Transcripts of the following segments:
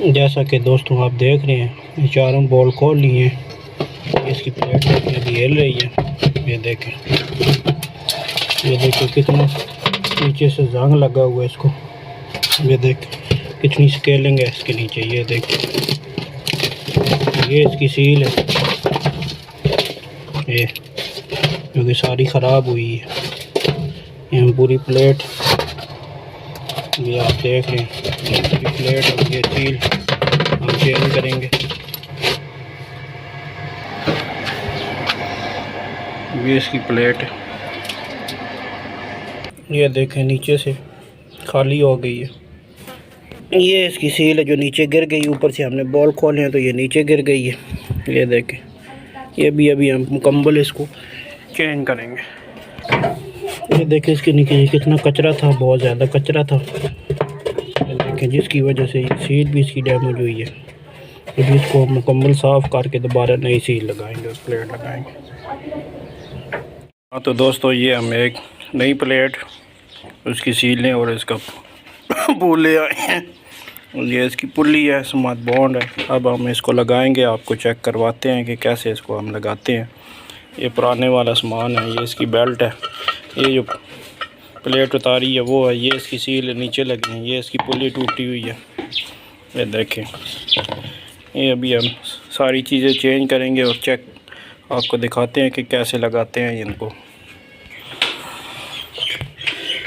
जैसा कि दोस्तों आप देख रहे हैं, ये चारों बॉल खोल लिए हैं। इसकी प्लेट अभी हिल रही है। ये देखें, कितना नीचे से जंग लगा हुआ है इसको। ये देख कितनी स्केलिंग है इसके नीचे। ये देख, ये इसकी सील है, ये क्योंकि सारी ख़राब हुई है। ये पूरी प्लेट, ये आप देख रहे हैं, ये प्लेट और ये सील हम चेंज करेंगे। ये इसकी प्लेट है, ये देखें नीचे से खाली हो गई है। ये इसकी सील है जो नीचे गिर गई, ऊपर से हमने बॉल खोले हैं तो ये नीचे गिर गई है। ये देखें, ये भी अभी हम मुकम्मल इसको चेंज करेंगे। ये देखें इसके नीचे कितना कचरा था, बहुत ज़्यादा कचरा था। ये देखें जिसकी वजह से सील भी इसकी डैमेज हुई है। अभी इसको मुकम्मल साफ़ करके दोबारा नई सील लगाएंगे और प्लेट लगाएंगे। हाँ तो दोस्तों, ये हम एक नई प्लेट, उसकी सीलें और इसका बोल ले आए हैं। ये इसकी पुल्ली है, स्मार्ट बॉन्ड है। अब हम इसको लगाएंगे, आपको चेक करवाते हैं कि कैसे इसको हम लगाते हैं। ये पुराने वाला सामान है, ये इसकी बेल्ट है, ये जो प्लेट उतारी है वो है, ये इसकी सील नीचे लगी है, ये इसकी पुल्ली टूटी हुई है। ये देखें, ये अभी हम सारी चीज़ें चेंज करेंगे और चेक आपको दिखाते हैं कि कैसे लगाते हैं इनको।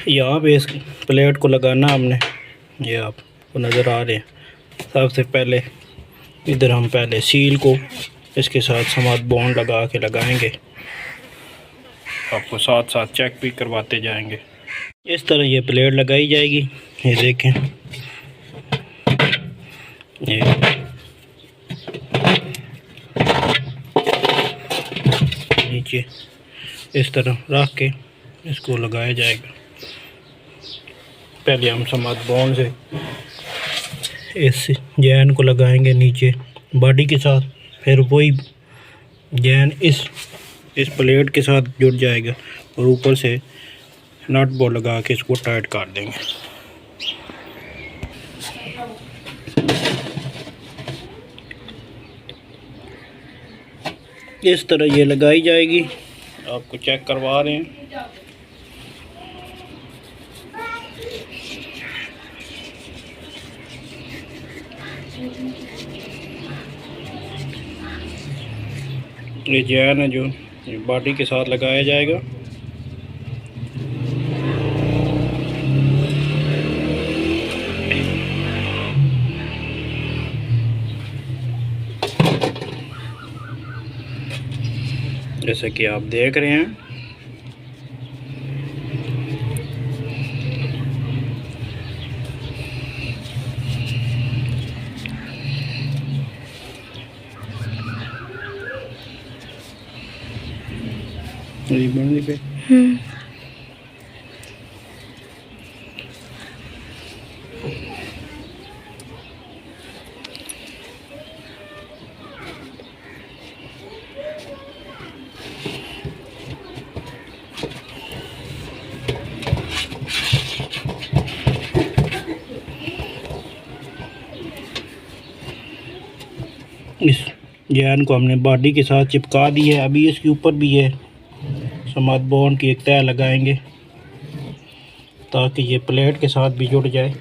यहाँ पे इस प्लेट को लगाना हमने, ये आपको नज़र आ रहे हैं। सबसे पहले इधर हम पहले सील को इसके साथ स्मार्ट बॉन्ड लगा के लगाएंगे, आपको साथ साथ चेक भी करवाते जाएंगे। इस तरह ये प्लेट लगाई जाएगी। ये देखें, ये नीचे इस तरह रख के इसको लगाया जाएगा। पहले हम स्मार्ट बॉन्ड से इस जैन को लगाएंगे नीचे बॉडी के साथ, फिर वही जैन इस प्लेट के साथ जुड़ जाएगा और ऊपर से नट बोल्ट लगा के इसको टाइट कर देंगे। इस तरह ये लगाई जाएगी, आपको चेक करवा रहे हैं। ये जैन है जो बॉडी के साथ लगाया जाएगा। जैसा कि आप देख रहे हैं, बनने पे इस जैन को हमने बॉडी के साथ चिपका दी है। अभी इसके ऊपर भी है स्मार्ट बॉन्ड की एक तह लगाएंगे ताकि ये प्लेट के साथ भी जुड़ जाए।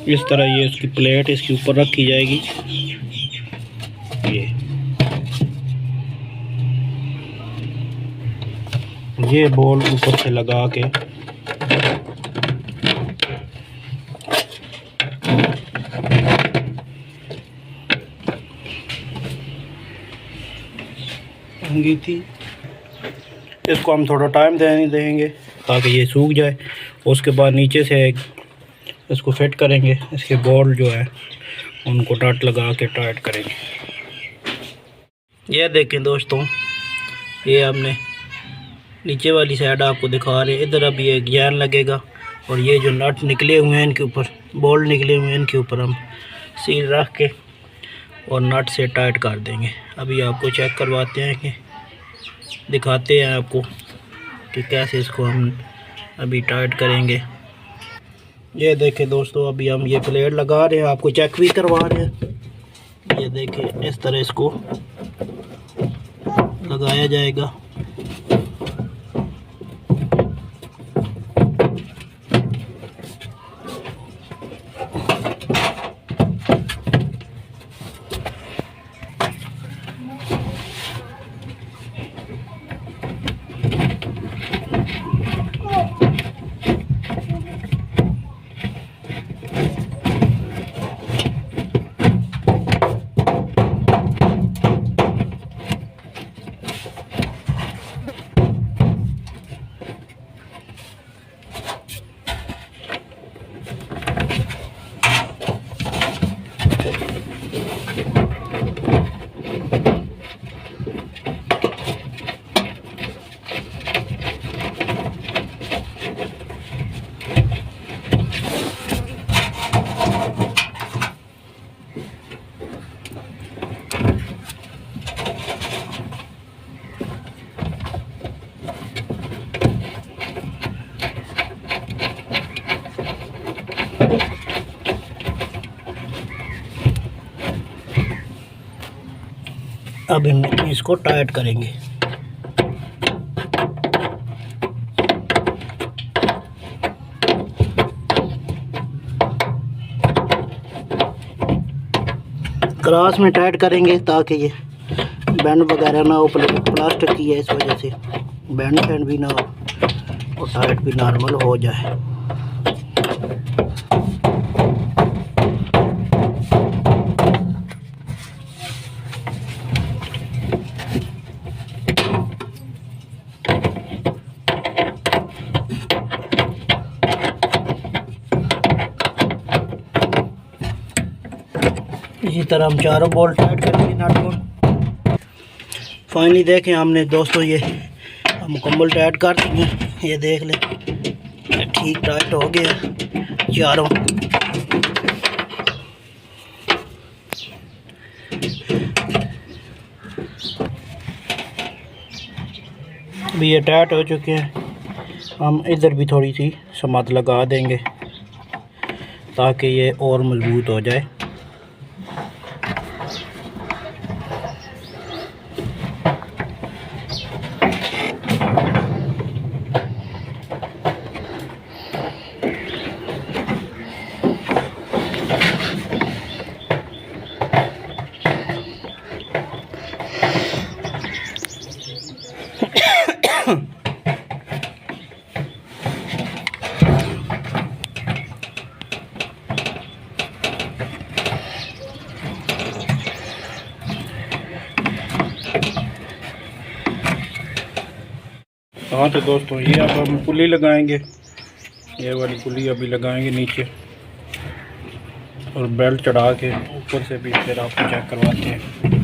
इस तरह ये इसकी प्लेट इसके ऊपर रखी जाएगी। ये बॉल ऊपर से लगा के थी। इसको हम थोड़ा टाइम देंगे ताकि ये सूख जाए। उसके बाद नीचे से इसको फिट करेंगे। इसके बॉल जो है उनको नट लगा के टाइट करेंगे। यह देखें दोस्तों, ये हमने नीचे वाली साइड आपको दिखा रहे हैं। इधर अभी एक जैन लगेगा और ये जो नट निकले हुए हैं इनके ऊपर, बोल्ट निकले हुए हैं इनके ऊपर हम सील रख के और नट से टाइट कर देंगे। अभी आपको चेक करवाते हैं कि दिखाते हैं आपको कि कैसे इसको हम अभी टाइट करेंगे। ये देखें दोस्तों, अभी हम ये प्लेट लगा रहे हैं, आपको चेक भी करवा रहे हैं। ये देखें, इस तरह इसको लगाया जाएगा। अब हम इसको टाइट करेंगे। क्रॉस में टाइट करेंगे ताकि ये बैंड वगैरह ना हो। प्लास्टिक की है, इस वजह से बैंड भी ना हो और टाइट भी नॉर्मल हो जाए। इसी तरह हम चारों बोल्ट टाइट करेंगे नट को। फाइनली देखें हमने दोस्तों ये मुकम्मल टाइट कर दिए। ये देख लें, ठीक टाइट हो गया चारों। अभी ये टाइट हो चुके हैं। हम इधर भी थोड़ी सी समात लगा देंगे ताकि ये और मजबूत हो जाए। हाँ तो दोस्तों, ये अब हम पुली लगाएंगे। ये वाली पुली अभी लगाएंगे नीचे और बेल्ट चढ़ा के ऊपर से भी फिर आपको चेक करवाते हैं।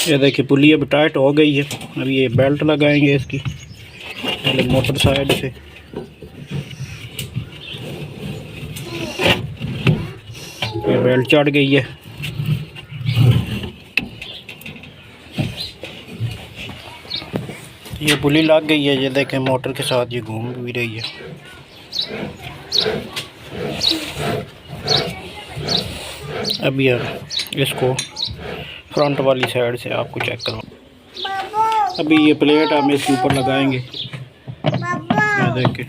ये देखिए पुली अब टाइट हो गई है। अब ये बेल्ट लगाएंगे इसकी पहले मोटर साइड से। ये बेल्ट चढ़ गई है। ये पुली लग गई है। ये देखें मोटर के साथ ये घूम भी रही है। अब यार इसको फ्रंट वाली साइड से आपको चेक करो। अभी ये प्लेट हम इसके ऊपर लगाएंगे। ये देखें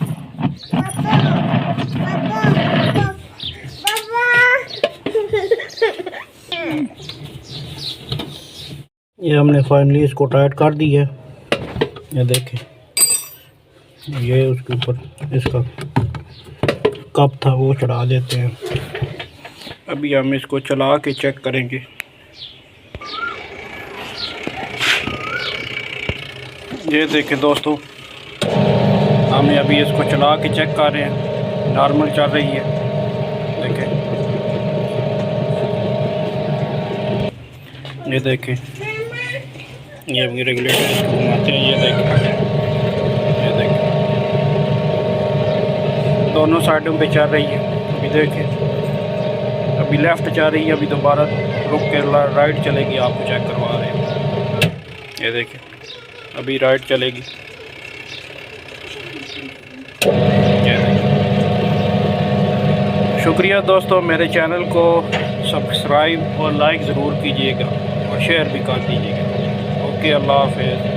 ये हमने फाइनली इसको टाइट कर दी है। ये देखें ये उसके ऊपर इसका कप था वो चढ़ा देते हैं। अभी हम इसको चला के चेक करेंगे। ये देखें दोस्तों हमें अभी इसको चला के चेक कर रहे हैं। नॉर्मल चल रही है। देखें ये देखें ये अभी रेगुलेटर इसको घुमाते हैं। ये देखें दोनों साइडों पे चल रही है। अभी देखें अभी लेफ़्ट चल रही है। अभी दोबारा रुक के राइट चलेगी। आपको चेक करवा रहे हैं। ये देखें अभी राइट चलेगी। ये देखें। शुक्रिया दोस्तों, मेरे चैनल को सब्सक्राइब और लाइक ज़रूर कीजिएगा और शेयर भी कर दीजिएगा। ओके, अल्लाह हाफ़िज़।